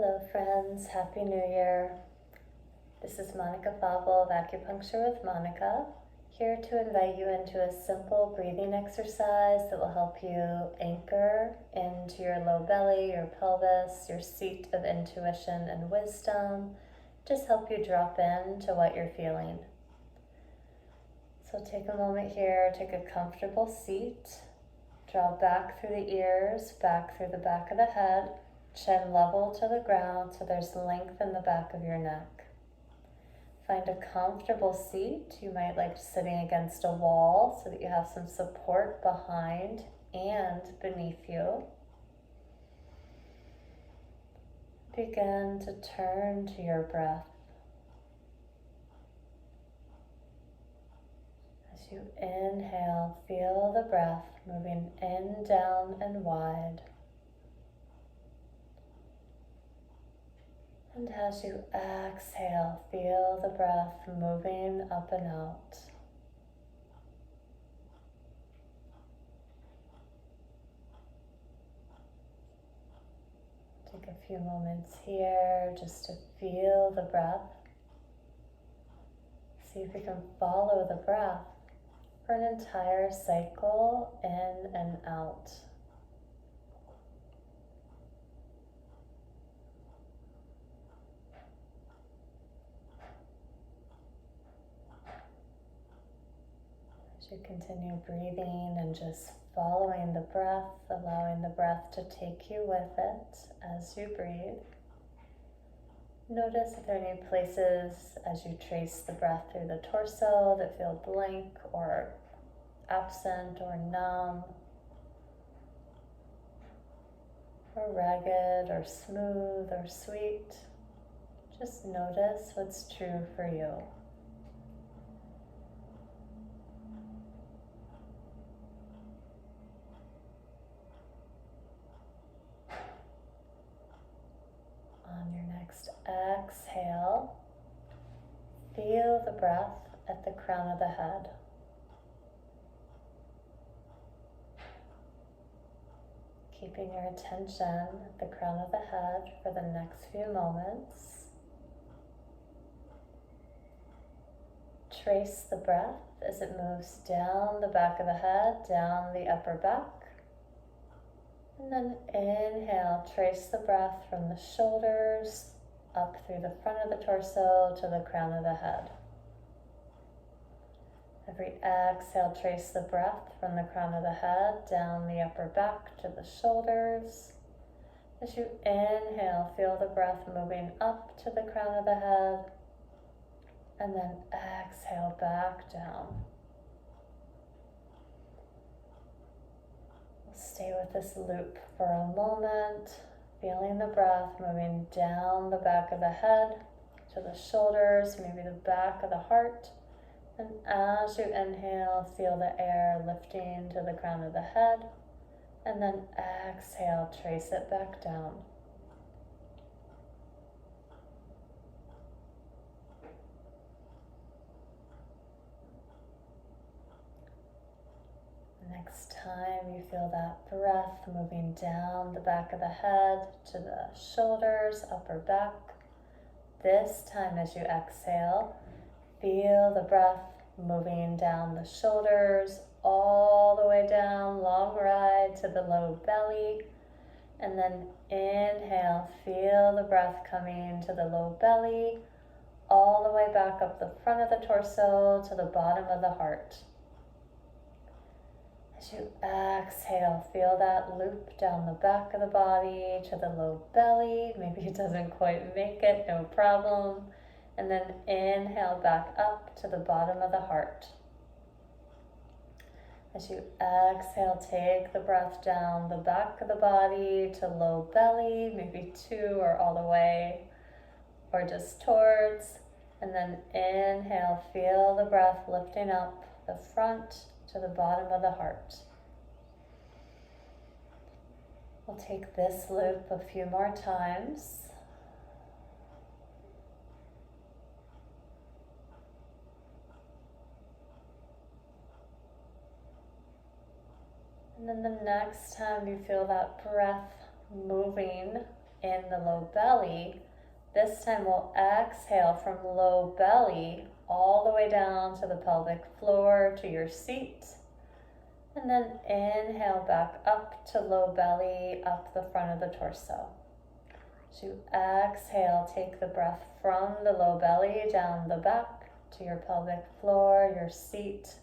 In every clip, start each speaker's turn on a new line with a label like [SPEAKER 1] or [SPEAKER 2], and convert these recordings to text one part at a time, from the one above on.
[SPEAKER 1] Hello friends, Happy New Year. This is Monica Fable of Acupuncture with Monica, here to invite you into a simple breathing exercise that will help you anchor into your low belly, your pelvis, your seat of intuition and wisdom. Just help you drop into what you're feeling. So take a moment here, take a comfortable seat, draw back through the ears, back through the back of the head, chin level to the ground so there's length in the back of your neck. Find a comfortable seat. You might like sitting against a wall so that you have some support behind and beneath you. Begin to turn to your breath. As you inhale, feel the breath moving in, down, and wide. And as you exhale, feel the breath moving up and out. Take a few moments here just to feel the breath. See if you can follow the breath for an entire cycle in and out. As you continue breathing and just following the breath, allowing the breath to take you with it as you breathe. Notice if there are any places as you trace the breath through the torso that feel blank or absent or numb or ragged or smooth or sweet. Just notice what's true for you. On your next exhale, feel the breath at the crown of the head. Keeping your attention at the crown of the head for the next few moments. Trace the breath as it moves down the back of the head, down the upper back. And then inhale, trace the breath from the shoulders up through the front of the torso to the crown of the head. Every exhale, trace the breath from the crown of the head down the upper back to the shoulders. As you inhale, feel the breath moving up to the crown of the head, and then exhale back down. Stay with this loop for a moment, feeling the breath moving down the back of the head to the shoulders, maybe the back of the heart. And as you inhale, feel the air lifting to the crown of the head. And then exhale, trace it back down. Next time you feel that breath moving down the back of the head to the shoulders, upper back. This time as you exhale, feel the breath moving down the shoulders, all the way down, long ride to the low belly. And then inhale, feel the breath coming to the low belly, all the way back up the front of the torso to the bottom of the heart. As you exhale, feel that loop down the back of the body to the low belly. Maybe it doesn't quite make it, no problem. And then inhale back up to the bottom of the heart. As you exhale, take the breath down the back of the body to low belly, maybe two or all the way, or just towards. And then inhale, feel the breath lifting up the front to the bottom of the heart. We'll take this loop a few more times. And then the next time you feel that breath moving in the low belly. This time we'll exhale from low belly all the way down to the pelvic floor, to your seat. And then inhale back up to low belly, up the front of the torso. As you exhale, take the breath from the low belly down the back to your pelvic floor, your seat.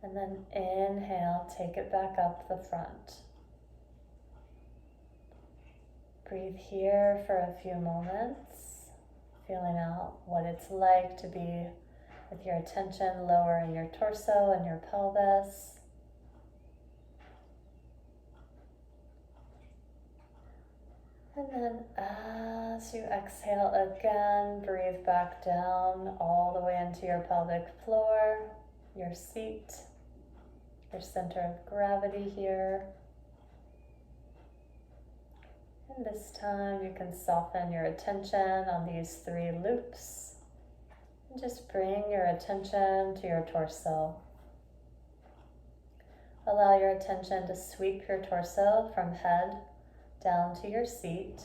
[SPEAKER 1] And then inhale, take it back up the front. Breathe here for a few moments, feeling out what it's like to be with your attention lower in your torso and your pelvis. And then as you exhale again, breathe back down all the way into your pelvic floor, your seat, your center of gravity here. And this time you can soften your attention on these 3 loops and just bring your attention to your torso. Allow your attention to sweep your torso from head down to your seat.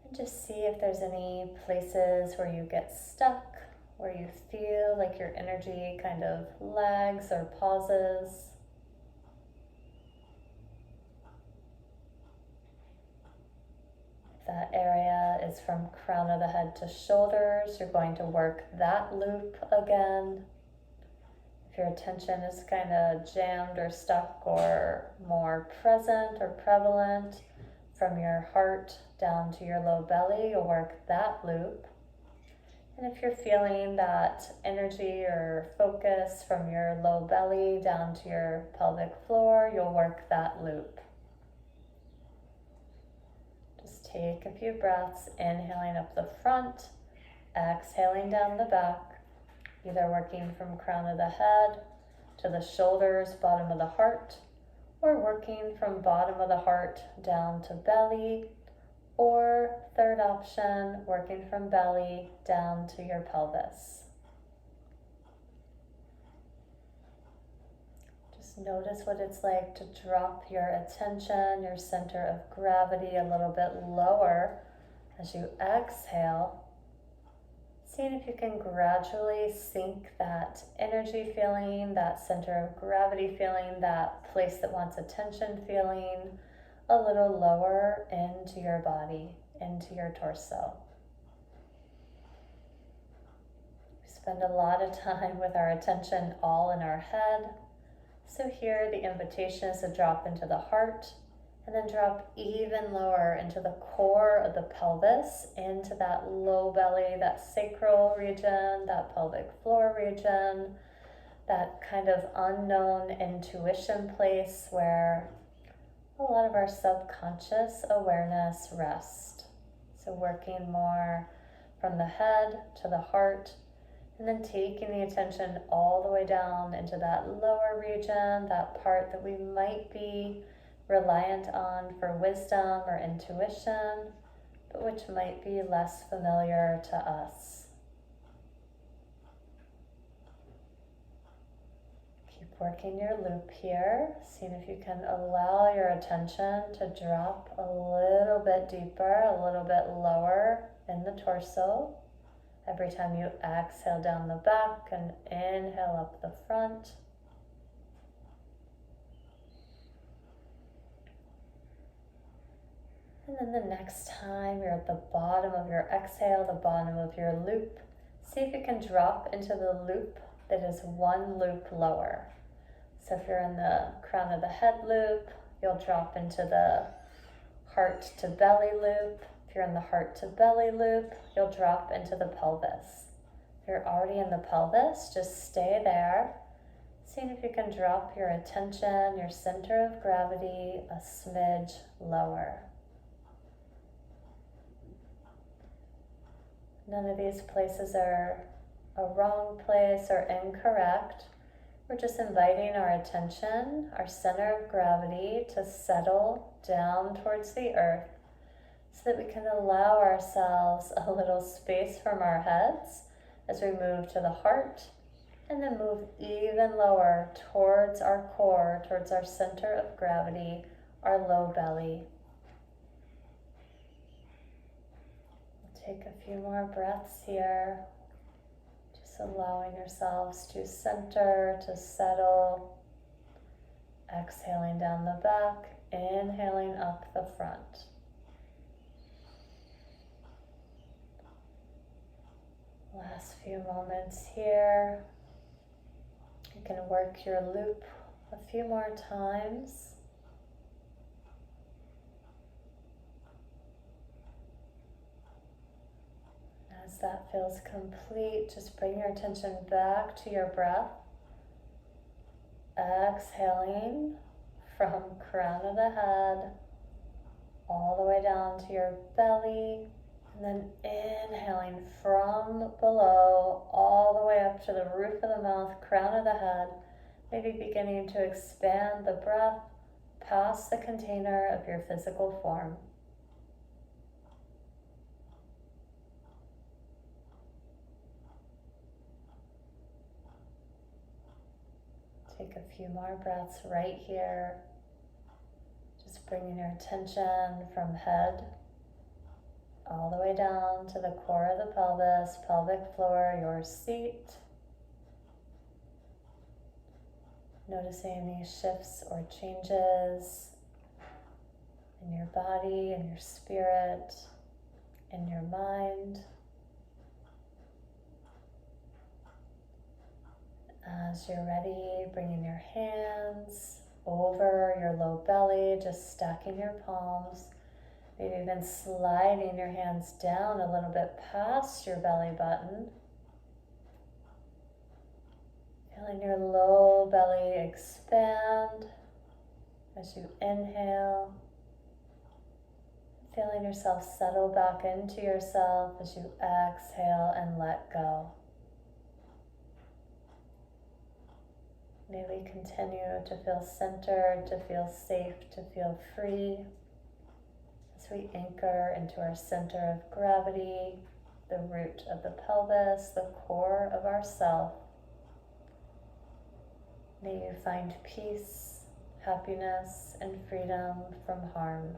[SPEAKER 1] And just see if there's any places where you get stuck, where you feel like your energy kind of lags or pauses. If that area is from crown of the head to shoulders, you're going to work that loop again. If your attention is kind of jammed or stuck or more present or prevalent from your heart down to your low belly, you'll work that loop. And if you're feeling that energy or focus from your low belly down to your pelvic floor, you'll work that loop. Just take a few breaths, inhaling up the front, exhaling down the back. Either working from crown of the head to the shoulders, bottom of the heart, or working from bottom of the heart down to belly, or third option, working from belly down to your pelvis. Just notice what it's like to drop your attention, your center of gravity a little bit lower as you exhale. Seeing if you can gradually sink that energy feeling, that center of gravity feeling, that place that wants attention feeling a little lower into your body, into your torso. We spend a lot of time with our attention all in our head. So here the invitation is to drop into the heart, and then drop even lower into the core of the pelvis, into that low belly, that sacral region, that pelvic floor region, that kind of unknown intuition place where a lot of our subconscious awareness rests. So working more from the head to the heart, and then taking the attention all the way down into that lower region, that part that we might be reliant on for wisdom or intuition, but which might be less familiar to us. Keep working your loop here, seeing if you can allow your attention to drop a little bit deeper, a little bit lower in the torso. Every time you exhale down the back and inhale up the front. And then the next time you're at the bottom of your exhale, the bottom of your loop, see if you can drop into the loop that is 1 loop lower. So if you're in the crown of the head loop, you'll drop into the heart to belly loop. If you're in the heart to belly loop, you'll drop into the pelvis. If you're already in the pelvis, just stay there. Seeing if you can drop your attention, your center of gravity, a smidge lower. None of these places are a wrong place or incorrect. We're just inviting our attention, our center of gravity, to settle down towards the earth so that we can allow ourselves a little space from our heads as we move to the heart, and then move even lower towards our core, towards our center of gravity, our low belly. Take a few more breaths here, just allowing yourselves to center, to settle. Exhaling down the back, inhaling up the front. Last few moments here. You can work your loop a few more times. As that feels complete, just bring your attention back to your breath. Exhaling from crown of the head all the way down to your belly, and then inhaling from below all the way up to the roof of the mouth, crown of the head, maybe beginning to expand the breath past the container of your physical form. Take a few more breaths right here. Just bringing your attention from head all the way down to the core of the pelvis, pelvic floor, your seat. Noticing any shifts or changes in your body, in your spirit, in your mind. As you're ready, bringing your hands over your low belly, just stacking your palms. Maybe even sliding your hands down a little bit past your belly button. Feeling your low belly expand as you inhale. Feeling yourself settle back into yourself as you exhale and let go. May we continue to feel centered, to feel safe, to feel free as we anchor into our center of gravity, the root of the pelvis, the core of our self. May you find peace, happiness, and freedom from harm.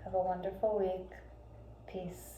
[SPEAKER 1] Have a wonderful week. Peace.